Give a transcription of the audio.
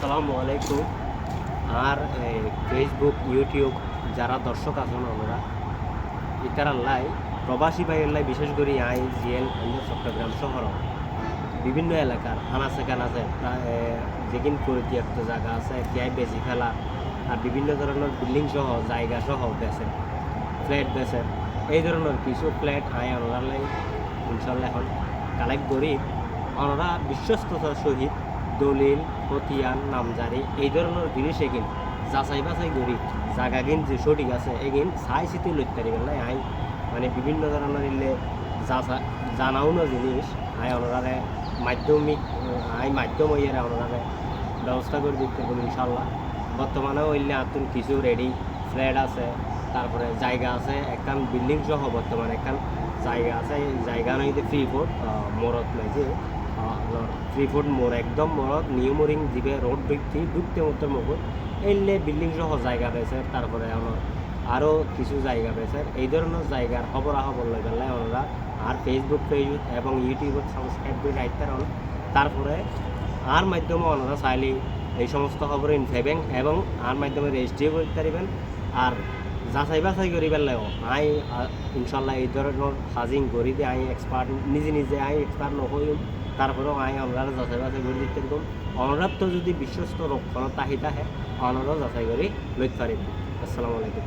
আসসালামু আলাইকুম। আর Facebook YouTube যারা দর্শক আছেন ওনারা ইতারাল্লাই প্রবাসী ভাইয়ের বিশেষ করে জিএল চট্টগ্রাম শহর বিভিন্ন এলাকার আনাচে কানাচে যেদিন পরিত্যক্ত জায়গা আছে ক্যাই বেশি ফেলা আর বিভিন্ন ধরনের বিল্ডিং সহ জায়গা সহ বেছে ফ্ল্যাট বেছে এই ধরনের কিছু ফ্ল্যাট ওনারালাই ইনশাল্লাহ এখন কালেক্ট করি ওনারা বিশ্বস্ততার সহিত দলিল খতিয়ান নামজারি এই ধরনের জিনিস এগিন যাচাই বাছাই করি জায়গা কিন যে সঠিক আছে এগিন চাই চিতি লইতে পারিবেন না মানে বিভিন্ন ধরনের জানাও না জিনিস ওনারে মাধ্যমিক মাধ্যম হইয়ারে ওনারে ব্যবস্থা করে দিতে পারবেন ইনশাল্লাহ। বর্তমানে হইলে আতুন কিছু রেডি ফ্ল্যাট আছে, তারপরে জায়গা আছে একখান বিল্ডিং সহ বর্তমানে একখান জায়গা আছে। এই জায়গা নইতে ফ্রি ফুড মোড়ত নাই যে ফ্রি ফুড মোড় একদম মোড়ত নিউ মোরিং দিবে রোড ঢুকতে মতো মুখত এলে বিল্ডিং সহ জায়গা পেয়েছে। তারপরে আমার আরও কিছু জায়গা পেয়েছে। এই ধরনের জায়গার খবরাখবর লই পেলাই ওনারা আর ফেসবুক পেজ এবং ইউটিউবত সাবস্ক্রাইব করে রাখতে পারেন। তারপরে আর মাধ্যমে ওনারা চাইলে এই সমস্ত খবর ইনফেবেন এবং আর মাধ্যমে রেজিস্ট্রিও করতে পারবেন। আর যাচাই বাছাই করি পেলাইও ইনশাল্লাহ এই ধরনের সাজিং করি দিয়ে এক্সপার্ট নিজে এক্সপার্ট নহইম। তারপরেও আমরা যাচাই বাছাই করে দিতে পারব। অনরাত তো যদি বিশ্বস্ত রক্ষণ তাহি তাহে অনরাও যাচাই করে লইতে পারিব। আসসালামু আলাইকুম।